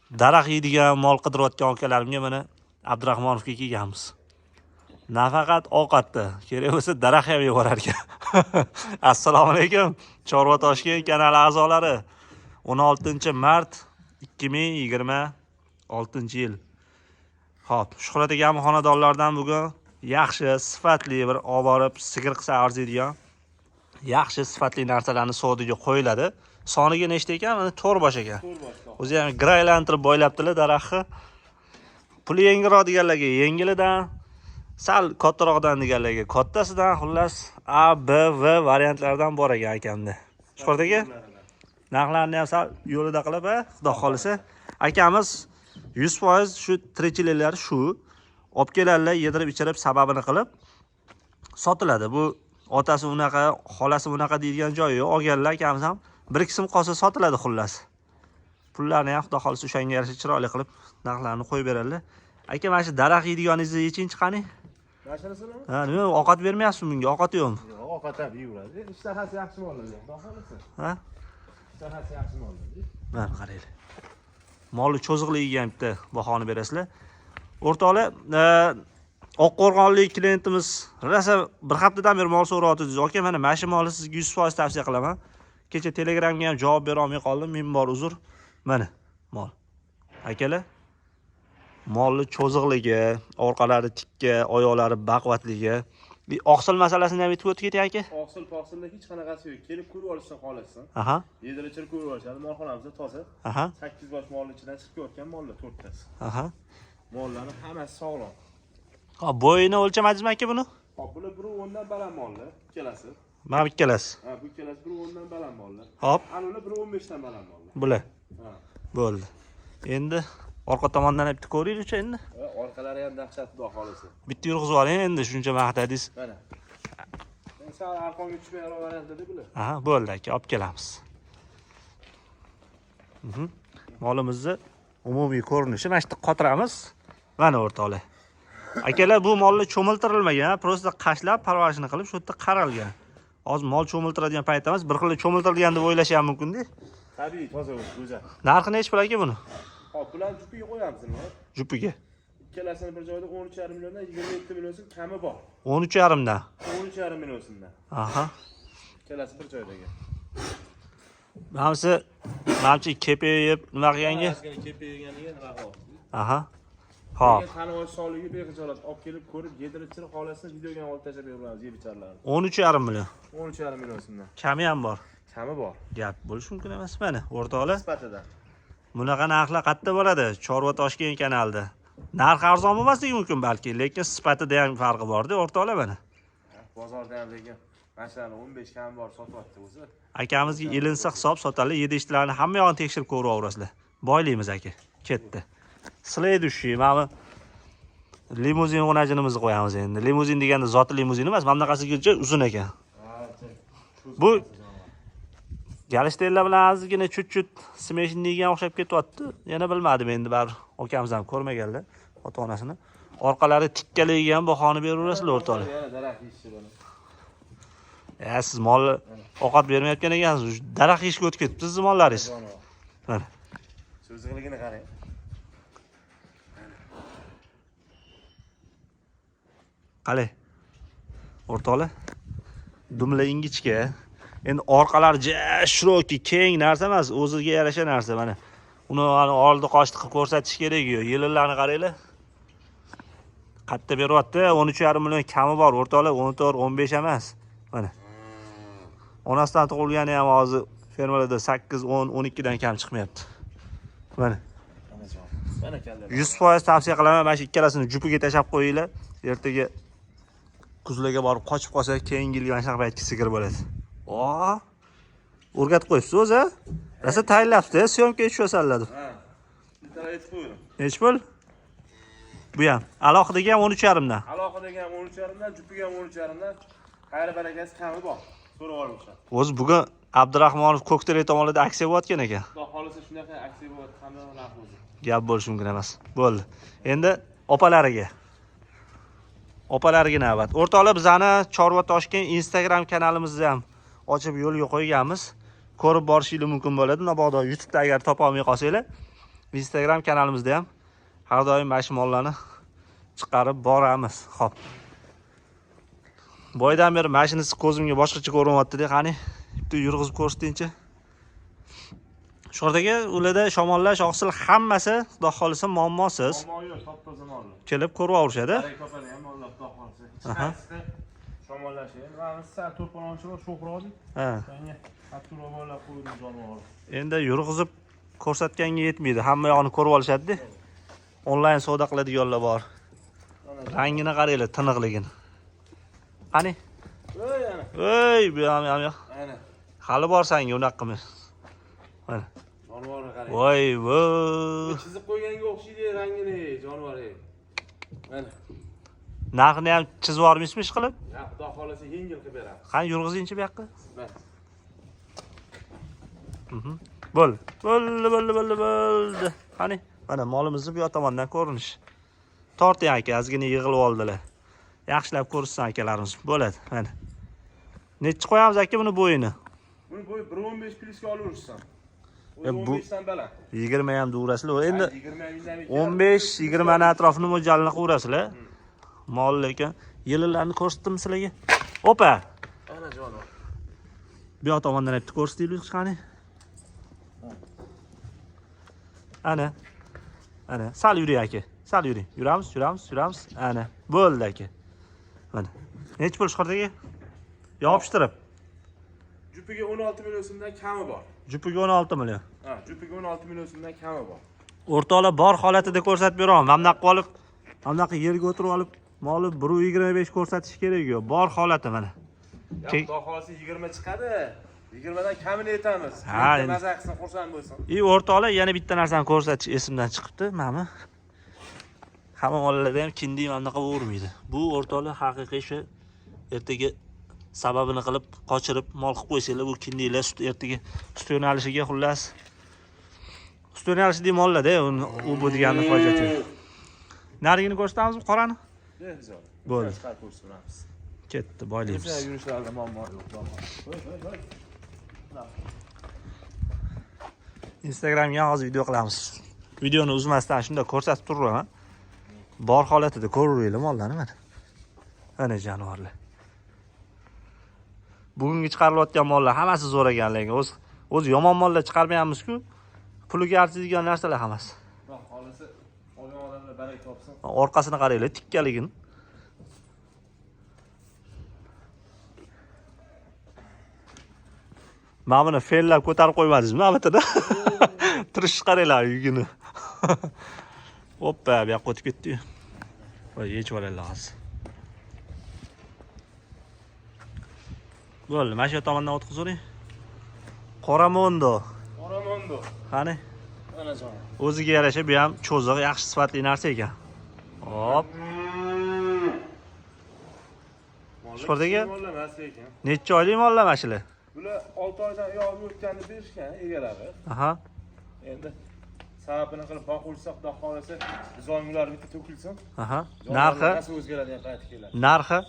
Daraxt yeydigan mol qidirayotgan akalarimga mana Abdurahmonovga kelganmiz. Nafaqat ovqatda, kerak bo'lsa daraxt ham yuborar ekan. Assalomu alaykum. Chorva Toshkent kanali a'zolari. 16-mart 2026-yil. Xo'p, Shuhrat akam xonadonlardan bugun yaxshi, sifatli bir olib borib sigir qilsa arziydigan yaxshi sifatli narsalarni sodiga qo'yiladi. Soniga nechta ekan? Mana 4 bosh ekan. O'zi ham graylantirib bo'ylabdilar daraxtni. Puli yengilroq deganlarga yengilidan, sal kattaroqdan deganlarga kattasidan, xullas A, B, V variantlardan bor ekan akamda. Shuhrat aka, narxlarni ham sal yo'lida qilib, xudo xolisa, akamiz 100% shu tirikchiliklar shu olib keladilar, yedirib ichirib sababini qilib sotiladi. Bu otasi unaqa, xolasi unaqa deydigan joyi yo'q. Olganlar akamiz ham bir qism qolsa sotiladi xullas. Pullarni ham xudo xolisa o'shanga yarasha chiroyli qilib narxlarni qo'yib beradilar. Aka, mana shu daraxt yeydiganingizni yechinchi qani? Mashalasizmi? Ha, nima ovqat bermayapsizmi bunga? Ovqat yo'qmi? Yo'q, ovqat ham yeyveradi. Ishtahasi yaxshi mollar, xudo xolisa. Ha? Ishtahasi yaxshi mollar. Mana qaranglar. Molli cho'ziqligiga ham bitta bahoni berasizlar. O'rtoqlar, Oqqo'rg'onlik klientimiz rosa bir haftadan beri mol so'rayotdingiz. Aka, mana shu molni sizga 100% tavsiya qilaman. Kecha Telegramga ham javob bera olmay qoldim. Ming bor uzr. Mana mol. Akalar, molli cho'ziqligi, orqalari tikka, oyoqlari baqvatligi. Oqsil masalasini ham aytib o'tdik aka. Oqsil hech qanaqasi yo'q. Kelib ko'rib olishsa xohlasan. Aha. Yedirib ko'rib olishadi. Molxonamizda toza. Aha. 8 bosh molning ichidan chiqib o'tgan mollar 4 tasi. Aha. Mollarning hammasi sog'lom. Hop, bo'yini o'lchamadingizmi aka buni? Hop, bular bir 10 dan baland mollar, ikkalasi. Mana bu ikkalasi. Ha, bu ikkalasi bir 10 dan baland mollar. Hop. Ana bir 15 dan baland mollar. Bular. Ha. Bo'ldi. Endi orqa tomondan ham bitta ko'raylik endi. Orqalari ham dahshat, xudo xolisa. Bitta yurg'izib oling endi, shuncha maqtadingiz. Mana. Men sal arqonga tushmay olaveradi bular. Aha, bo'ldi aka, olib kelamiz. Molimizni umumiy ko'rinishi mana shu qotiramiz. Mana o'rtoqlar. Akalar, bu mollar cho'miltirilmagan, prosta qashlab parvarishini qilib shu yerda qaralgan. Hozir mol cho'miltiradigan payt emas, bir xil cho'miltirilgan deb o'ylash ham mumkin-da. Tabiiy, toza go'zal. Narxi nechi pul aka buni? Hop, bularni jupiga qo'yamiz nima? Jupiga. Ikkalasini bir joyda 13,5 milliondan 27 million so'm kami bor. 13,5 dan. 13,5 million so'mdan. Aha. Ikkalasi bir joydagi. Hamsi namchi kepayib nima qilganga? Kepayiganiga nima qildi? Aha. Hop. Qani osh sog'ligi bexijolat olib kelib ko'rib, yedirib chirib xolasini videoga olib tashlab beramiz, yeb icharlarni. 13,5 million. 13,5 million so'mdan. Kami ham bor. Kami bor. Gap bo'lish mumkin emas mana, o'rtoqlar. Sifatida. Bunaqa narxlar qayerda bo'ladi? Chorva Toshkent kanalida. Narx arzon bo'lmasligi mumkin balki, lekin sifatida ham farqi bor-da, o'rtoqlar mana. Bozorda ham lekin mashallah 15 kam bor sotyapti o'zi. Akamizga ilinsa hisob sotadi, 7 ishlarni hamma yog'ini tekshirib ko'raverasizlar. Boylaymiz aka. Ketdi. Следующий, mana limuzin o'rnajinimizni qo'yamiz endi. Limuzin deganda zoti limuzin emas, mana bunaqasigacha uzun ekan. Bu galishterlar bilan ozgina chut-chut smeshniyga o'xshab ketyapti. Yana bilmadim endi baribir. Akamiz ham ko'rmaganlar ota-onasini. Orqalari tikkaligiga ham bahoni beraverasizlar o'rtoqlar. Yana daraxt yeyishi buni. Siz mol ovqat bermayotgan ekansiz. Daraxt yeyishga o'tib ketibsiz mollaringiz. Mana. So'zligini qarang. Qalay. O'rtoqlar. Dumla ingichka. Endi orqalar shiroki, keng narsa emas, o'ziga yarasha narsa mana. Uni oldi qochdi qilib ko'rsatish kerak yo'q. Yillarni qaranglar. Qatta beryapti, 13,5 million kami bor, o'rtoqlar, 14-15 emas. Mana. Onasidan tug'ilgani ham hozir fermalarda 8, 10, 12 dan kam chiqmayapti. Mana. Mana kallar. 100% tavsiya qilaman, mana shu ikkalasini jupiga tashab qo'yinglar. Ertaga kuzlarga borib qochib qolsa, keyingi yilga mana shunaqa paytga sigir bo'ladi. O'rgatib qo'yibsiz o'zi. Rosa tayinlabsiz, syomkaga tushasizlar. Ha. Bitta aytib qo'ydim. Nech pul? Bu ham alohidagi ham 13,5 dan. Alohidagi ham 13,5 dan, jupiga ham 13,5 dan. Xayr barakasi kami bor. So'rab olmoqchiman. O'zi bugun Abdurahmonov Ko'kterak tomonida aksiya bo'layotgan ekan. Xudo xolisa shunaqa aksiya bo'lyapti, hamma narx o'zi. Gap bo'lishi mumkin emas. Bo'ldi. Endi opalariga. Opalariga navbat. O'rtoqlar, bizani Chorva Toshkent Instagram kanalimizni ham ochib yo'lga qo'yganmiz. Ko'rib borishingiz mumkin bo'ladi. Mabodo YouTube'da agar topa olmay qolsanglar, Instagram kanalimizda ham har doim mana shu mollarni chiqarib boramiz. Xo'p. Boydan beri mashinasi ko'zimga boshqacha ko'rinyapti-da, qani bitta yurg'izib ko'rsatingchi. Shu yerdagi ularda shamollash, oqsil hammasi xudo xolisa muammosiz. Muammo yo'q, top-toza mollar. Kelib ko'raverishadi. Ko'pada ham mollar xudo xolisa. Ichkarisida shamollashi. Mana sal to'polonchi bor, sho'xroqdi. Ha. Yangi hatto ro'mollar qo'ydim jonivor. Endi yurg'izib ko'rsatganga yetmaydi. Hamma yoqni ko'rib olishadi-da. Onlayn savdo qiladiganlar bor. Rangini qaranglar, tiniqligini. Qani? Voy ana. Ey, bu ham. Ana. Hali borsang unaqa qilmas. Mana. Jonivorni qarang. Voy, voy. Chizib qo'yganga o'xshaydi rangini, jonivor. Mana. Narxini ham chizib yubormaysizmi ish qilib? Ya, xudo xolasa yengil qilib beramiz. Qani yurg'izingchi bu yoqqa? Mana. Bo'ldi. Qani, mana molimizni bu tomondan ko'rinish. Torting aka, ozgina yig'ilib oldilar. Yaxshilab ko'rsin akalarimiz. Bo'ladi, mana. Necha qo'yamiz aka buni bo'yini? Buni bo'yi 1.15 plyusga olaversan. Bu 15 dan baland. 20 ham durasizlar. Endi 20 15-20 na atrofini mo'ljalini qilaverasizlar. Mol lekin yillarni ko'rsatdim sizlarga. Opa. Ana jonivor. Bu yoq tomondan bitta ko'rsataylik qani. Ana. Sal yuring aka. Sal yuring. Yuramiz. Ana. Bo'ldi aka. Mana. Nech pul chiqardiki? Yopishtirib. Jupiga 16 million so'mdan kami bor. Jupiga 16 million. Ha, jupiga 16 million so'mdan kami bor. O'rtoqlar bor holatida ko'rsatib beraman. Mamnaq qolib, mamnaq yerga o'tirib olib, moli 1.25 ko'rsatish kerak yo'q. Bor holati mana. Xudo xolasa 20 chiqadi. 20 dan kamini aytamiz. Ha, maza qilsin, xursand bo'lsin. O'rtoqlar yana bitta narsani ko'rsatish esimdan chiqibdi. Mana hamma mollarda ham kindiy mamnaqa bo'lmaydi. Bu o'rtoqlar haqiqiy shu ertaga sababini qilib qochirib mol qilib qo'ysanglar, bu kindiylar ertaga sut yo'nalishiga xullas. Sut yo'nalishidagi mollarda u bu deganni hojati yo'q. Narigini ko'rsatamizmi, qorani? Bo'ldi. Ketdi, boylaymiz. Yurishlarda muammo yo'q. Instagramga hozir video qilamiz. Videoni uzmasdan shunda ko'rsatib turaman. Bor holatida ko'raveringlar mollarni mana. Ana jonivorlar. Bugungi chiqarilayotgan mollar hammasi zo'r ekan, lekin o'zi yomon mollar chiqarmayapmiz-ku. Puliga arziydigan narsalar hammasi. Xudo xolasa olgan odamlar baraka topsin. Orqasini qaranglar, tikkaligini. Mana buni fellab ko'tarib qo'ymadingizmi, abatada? Tirish qaranglar yugini. Hoppa, bu yoqqa o'tib ketdi. Voy, yechib olaylar hozir. Bo'ldi, mana shu tomondan o'tkazavering. Qoramondo. Qani? Ana jon. O'ziga yarasha bu ham cho'ziq, yaxshi sifatli narsa ekan. Hop. Shurdagi necha oylik mollar mana shular? Bular 6 oydan yo'q o'tganini berishgan egalari. Aha. Endi sababini qilib boqilsa, xudo xolasa, zongular bitta to'kilsin. Aha. Narxi o'zgaradigan qaytib keladi. Narxi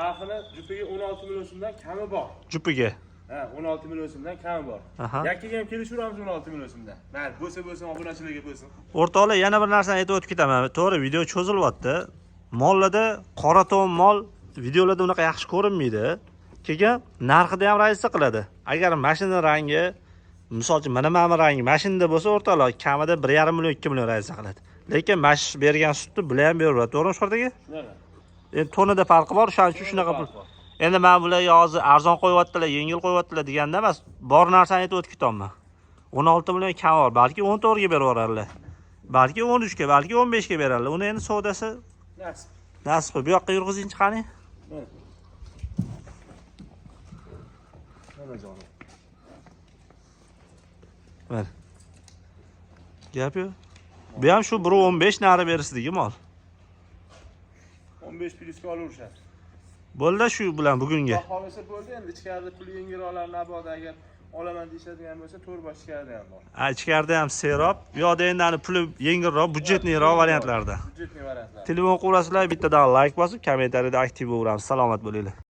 Narxini jupiga 16 million so'mdan kami bor. jupiga. Ha, 16 million so'mdan kami bor. Aha. Yakkaga ham kelishaveramiz 16 million so'mdan. Mayli, bo'lsa obunachilarga bo'lsin. O'rtoqlar, yana bir narsani aytib o'tib ketaman. To'g'ri, video cho'zilyapti. Mollarda qora to'n mol videolarda unaqa yaxshi ko'rinmaydi. Keyin narxida ham raislik qiladi. Agar mashina rangi, misol uchun mana rangi mashinada bo'lsa, o'rtoqlar kamida 1,5 million 2 million raislik qiladi. Lekin mash bergan sutni bular ham beraveradi, to'g'rimi shordagi? Shunaqa. Endi tonida farqi bor, o'shaning uchun shunaqa pul. Endi men bular hozir arzon qo'yyaptilar, yengil qo'yyaptilar deganda emas, bor narsani aytib o'tib ketaman. 16 million kam bor, balki 14 ga berib yuborarlar. Balki 13 ga, balki 15 ga berarlar. Uni endi savdosi Nasib. nasib. Bu yoqqa yurg'izingchi qani? Mana jonim. Mana. Gap yo'q. Bu ham shu 1.15 nari berisidagi mol. 15 plyusga olaverishadi. Bo'ldi shu bilan bugunga. Xohlasa bo'ldi, endi ichkarida pul yengilroqlar nabod agar olaman deyishadigan bo'lsa, to'rbosh ichkarida ham bor. Ichkarida ham serob, bu yoqda endi puli yengilroq, budjetniroq variantlarda. Budjetniy variantlar. Telefon qurasizlar, bittadan like bosib, kommentariyada aktiv bo'laveramiz. Salomat bo'linglar.